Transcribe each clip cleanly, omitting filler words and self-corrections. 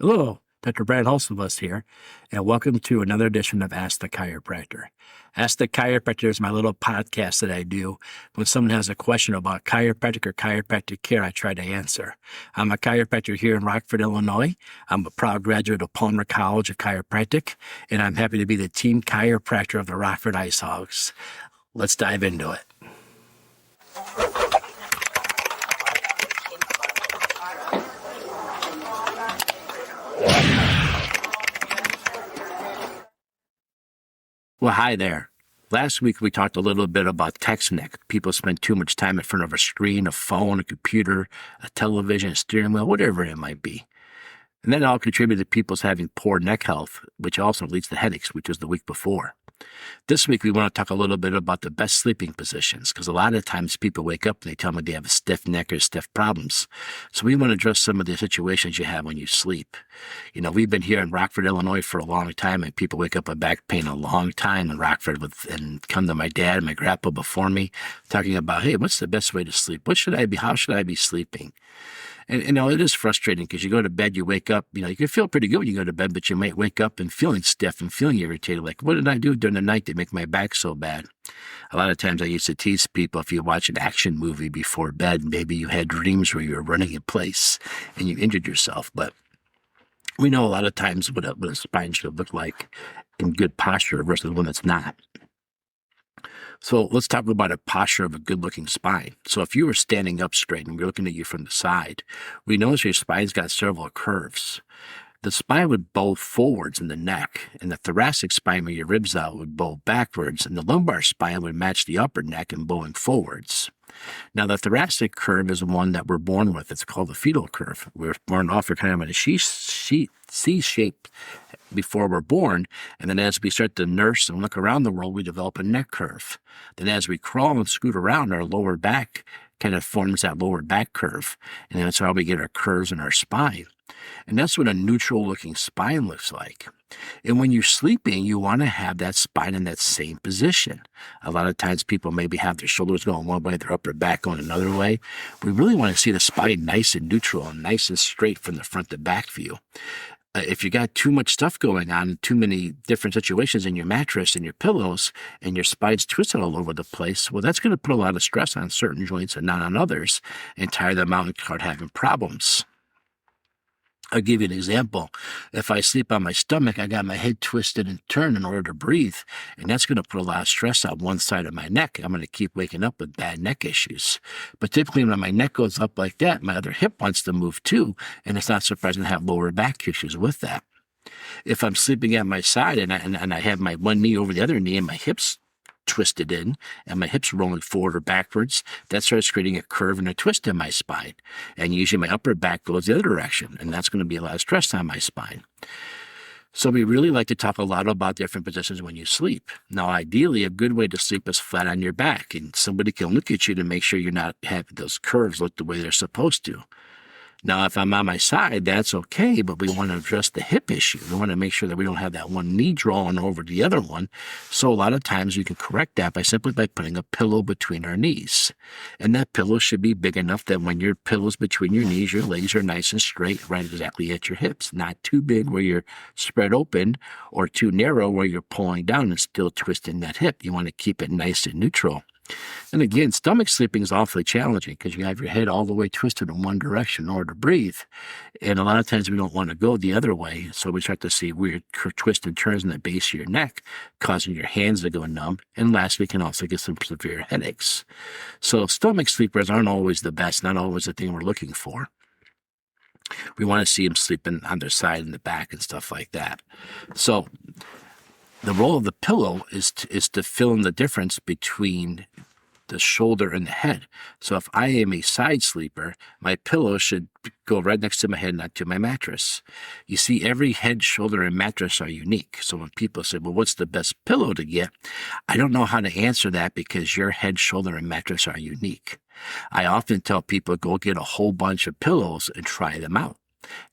Hello, Dr. Brant Hulsebus here, and welcome to another edition of Ask the Chiropractor. Ask the Chiropractor is my little podcast that I do. When someone has a question about chiropractic or chiropractic care, I try to answer. I'm a chiropractor here in Rockford, Illinois. I'm a proud graduate of Palmer College of Chiropractic, and I'm happy to be the team chiropractor of the Rockford IceHogs. Let's dive into it. Well, hi there. Last week we talked a little bit about text neck. People spend too much time in front of a screen, a phone, a computer, a television, a steering wheel, whatever it might be. And that all contributes to people's having poor neck health, which also leads to headaches, which was the week before. This week we want to talk a little bit about the best sleeping positions, because a lot of times people wake up and they tell me they have a stiff neck or stiff problems. So we want to address some of the situations you have when you sleep. You know, we've been here in Rockford, Illinois for a long time, and people wake up with back pain a long time in Rockford and come to my dad and my grandpa before me talking about, hey, what's the best way to sleep? How should I be sleeping? And, you know, it is frustrating because you go to bed, you wake up, you know, you can feel pretty good when you go to bed, but you might wake up and feeling stiff and feeling irritated. Like, what did I do during the night to make my back so bad? A lot of times I used to tease people, if you watch an action movie before bed, maybe you had dreams where you were running in place and you injured yourself. But we know a lot of times what a spine should look like in good posture versus one that's not. So let's talk about a posture of a good-looking spine. So if you were standing up straight and we're looking at you from the side, we notice your spine's got several curves. The spine would bow forwards in the neck, and the thoracic spine where your ribs out would bow backwards, and the lumbar spine would match the upper neck and bowing forwards. Now, the thoracic curve is one that we're born with. It's called the fetal curve. We're born off, we're kind of in a C shape before we're born, and then as we start to nurse and look around the world, we develop a neck curve. Then as we crawl and scoot around, our lower back kind of forms that lower back curve, and that's how we get our curves in our spine. And that's what a neutral-looking spine looks like. And when you're sleeping, you want to have that spine in that same position. A lot of times people maybe have their shoulders going one way, their upper back going another way. We really want to see the spine nice and neutral and nice and straight from the front to back view. If you got too much stuff going on, too many different situations in your mattress and your pillows, and your spine's twisted all over the place, well, that's going to put a lot of stress on certain joints and not on others, and tire them out and start having problems. I'll give you an example. If I sleep on my stomach, I got my head twisted and turned in order to breathe, and that's going to put a lot of stress on one side of my neck. I'm going to keep waking up with bad neck issues. But typically when my neck goes up like that, my other hip wants to move too, and it's not surprising to have lower back issues with that. If I'm sleeping at my side and I have my one knee over the other knee and my hips twisted in and my hips rolling forward or backwards, that starts creating a curve and a twist in my spine. And usually my upper back goes the other direction, and that's going to be a lot of stress on my spine. So we really like to talk a lot about different positions when you sleep. Now, ideally, a good way to sleep is flat on your back, and somebody can look at you to make sure you're not having those curves look the way they're supposed to. Now, if I'm on my side, that's okay, but we want to address the hip issue. We want to make sure that we don't have that one knee drawing over the other one. So a lot of times we can correct that by putting a pillow between our knees. And that pillow should be big enough that when your pillow's between your knees, your legs are nice and straight, right exactly at your hips. Not too big where you're spread open, or too narrow where you're pulling down and still twisting that hip. You want to keep it nice and neutral. And again, stomach sleeping is awfully challenging because you have your head all the way twisted in one direction in order to breathe. And a lot of times we don't want to go the other way. So we start to see weird twists and turns in the base of your neck, causing your hands to go numb. And last, we can also get some severe headaches. So stomach sleepers aren't always the best, not always the thing we're looking for. We want to see them sleeping on their side and the back and stuff like that. So the role of the pillow is to fill in the difference between the shoulder and the head. So if I am a side sleeper, my pillow should go right next to my head, not to my mattress. You see, every head, shoulder, and mattress are unique. So when people say, well, what's the best pillow to get? I don't know how to answer that because your head, shoulder, and mattress are unique. I often tell people, go get a whole bunch of pillows and try them out.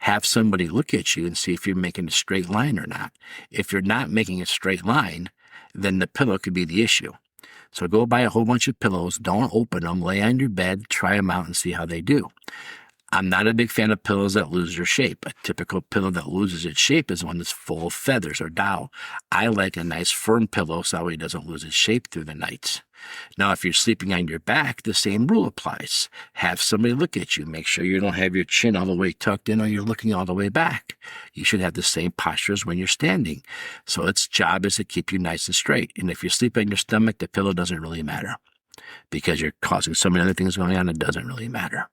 Have somebody look at you and see if you're making a straight line or not. If you're not making a straight line, then the pillow could be the issue. So go buy a whole bunch of pillows, don't open them, lay on your bed, try them out and see how they do. I'm not a big fan of pillows that lose their shape. A typical pillow that loses its shape is one that's full of feathers or dow. I like a nice firm pillow so that way it doesn't lose its shape through the night. Now, if you're sleeping on your back, the same rule applies. Have somebody look at you. Make sure you don't have your chin all the way tucked in or you're looking all the way back. You should have the same posture as when you're standing. So its job is to keep you nice and straight. And if you sleep on your stomach, the pillow doesn't really matter because you're causing so many other things going on. It doesn't really matter.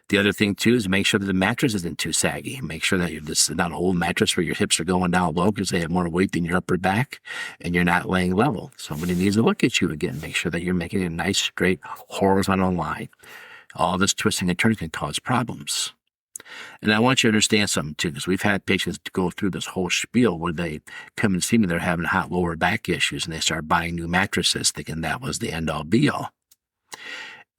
The other thing, too, is make sure that the mattress isn't too saggy. Make sure that this is not an old mattress where your hips are going down low because they have more weight than your upper back and you're not laying level. Somebody needs to look at you again. Make sure that you're making a nice, straight, horizontal line. All this twisting and turning can cause problems. And I want you to understand something, too, because we've had patients go through this whole spiel where they come and see me, they're having hot lower back issues, and they start buying new mattresses thinking that was the end-all, be-all.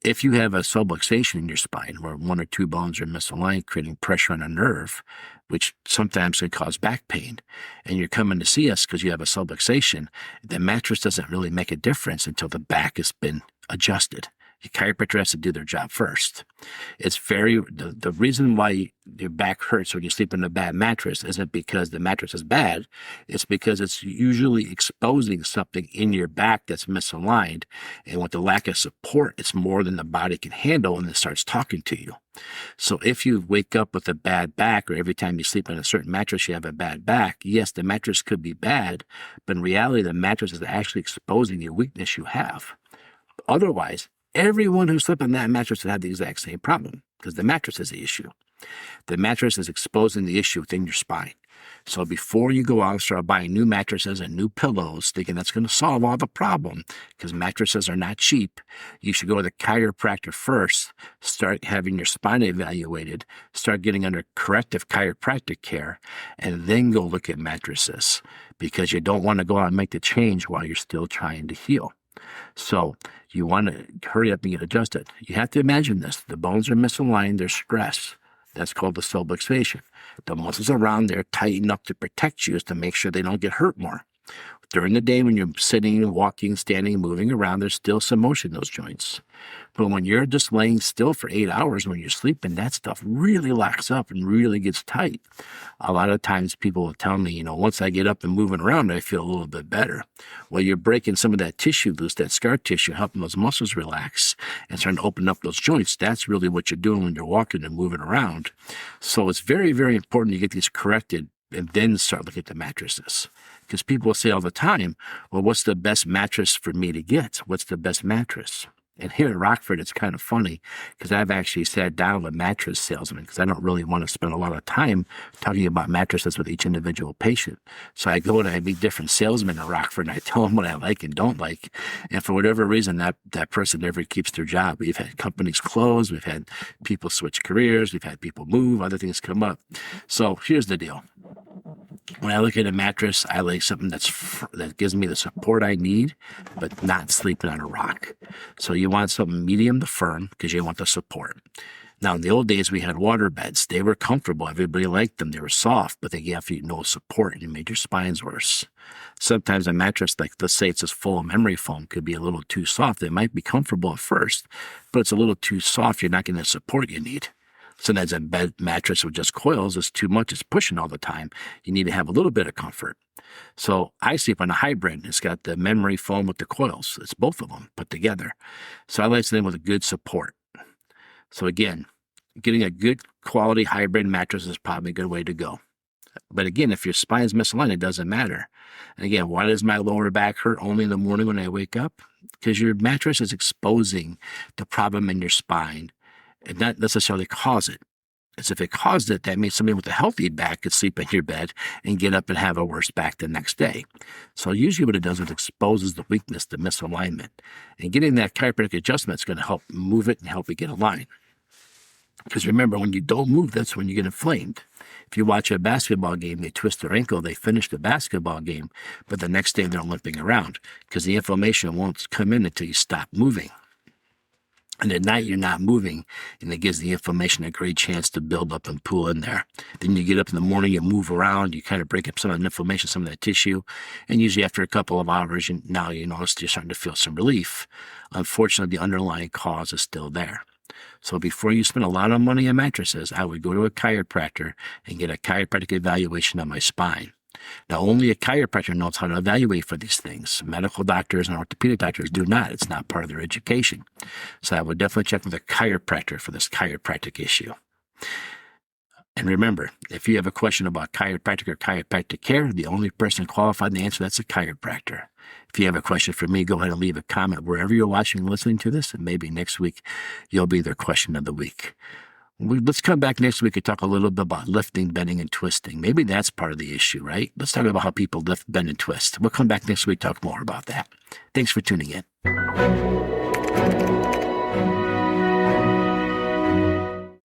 If you have a subluxation in your spine where one or two bones are misaligned, creating pressure on a nerve, which sometimes can cause back pain, and you're coming to see us because you have a subluxation, the mattress doesn't really make a difference until the back has been adjusted. Your chiropractor has to do their job first. It's the reason why your back hurts when you sleep in a bad mattress isn't because the mattress is bad. It's because it's usually exposing something in your back that's misaligned. And with the lack of support, it's more than the body can handle and it starts talking to you. So if you wake up with a bad back or every time you sleep on a certain mattress, you have a bad back, yes, the mattress could be bad, but in reality, the mattress is actually exposing the weakness you have. Otherwise, everyone who slept on that mattress would have the exact same problem because the mattress is the issue. The mattress is exposing the issue within your spine. So before you go out and start buying new mattresses and new pillows, thinking that's going to solve all the problem, because mattresses are not cheap, you should go to the chiropractor first, start having your spine evaluated, start getting under corrective chiropractic care, and then go look at mattresses because you don't want to go out and make the change while you're still trying to heal. So you want to hurry up and get adjusted. You have to imagine this. The bones are misaligned. There's stress. That's called the subluxation. The muscles around there tighten up to protect you is to make sure they don't get hurt more. During the day when you're sitting, walking, standing, moving around, there's still some motion in those joints. But when you're just laying still for 8 hours when you're sleeping, that stuff really locks up and really gets tight. A lot of times people will tell me, once I get up and moving around, I feel a little bit better. Well, you're breaking some of that tissue loose, that scar tissue, helping those muscles relax and starting to open up those joints. That's really what you're doing when you're walking and moving around. So it's very, very important you get these corrected and then start looking at the mattresses. Because people will say all the time, well, what's the best mattress for me to get? What's the best mattress? And here at Rockford, it's kind of funny because I've actually sat down with mattress salesmen because I don't really want to spend a lot of time talking about mattresses with each individual patient. So I go and I meet different salesmen at Rockford and I tell them what I like and don't like. And for whatever reason, that person never keeps their job. We've had companies close. We've had people switch careers. We've had people move. Other things come up. So here's the deal. When I look at a mattress, I like something that gives me the support I need, but not sleeping on a rock. So you want something medium to firm because you want the support. Now, in the old days, we had water beds. They were comfortable. Everybody liked them. They were soft, but they gave you no support and it made your spines worse. Sometimes a mattress, like let's say it's just full of memory foam, could be a little too soft. It might be comfortable at first, but it's a little too soft. You're not getting the support you need. Sometimes a bed mattress with just coils is too much. It's pushing all the time. You need to have a little bit of comfort. So I sleep on a hybrid. It's got the memory foam with the coils. It's both of them put together. So I like something with a good support. So again, getting a good quality hybrid mattress is probably a good way to go. But again, if your spine's misaligned, it doesn't matter. And again, why does my lower back hurt only in the morning when I wake up? Because your mattress is exposing the problem in your spine and not necessarily cause it. As if it caused it, that means somebody with a healthy back could sleep in your bed and get up and have a worse back the next day. So usually what it does is it exposes the weakness, the misalignment. And getting that chiropractic adjustment is going to help move it and help it get aligned. Because remember, when you don't move, that's when you get inflamed. If you watch a basketball game, they twist their ankle, they finish the basketball game, but the next day they're limping around because the inflammation won't come in until you stop moving. And at night, you're not moving, and it gives the inflammation a great chance to build up and pool in there. Then you get up in the morning, you move around, you kind of break up some of the inflammation, some of that tissue, and usually after a couple of hours, now you notice you're starting to feel some relief. Unfortunately, the underlying cause is still there. So before you spend a lot of money on mattresses, I would go to a chiropractor and get a chiropractic evaluation on my spine. Now, only a chiropractor knows how to evaluate for these things. Medical doctors and orthopedic doctors do not. It's not part of their education. So I would definitely check with a chiropractor for this chiropractic issue. And remember, if you have a question about chiropractic or chiropractic care, the only person qualified to answer that's a chiropractor. If you have a question for me, go ahead and leave a comment wherever you're watching and listening to this, and maybe next week you'll be their question of the week. Let's come back next week and talk a little bit about lifting, bending, and twisting. Maybe that's part of the issue, right? Let's talk about how people lift, bend, and twist. We'll come back next week, talk more about that. Thanks for tuning in.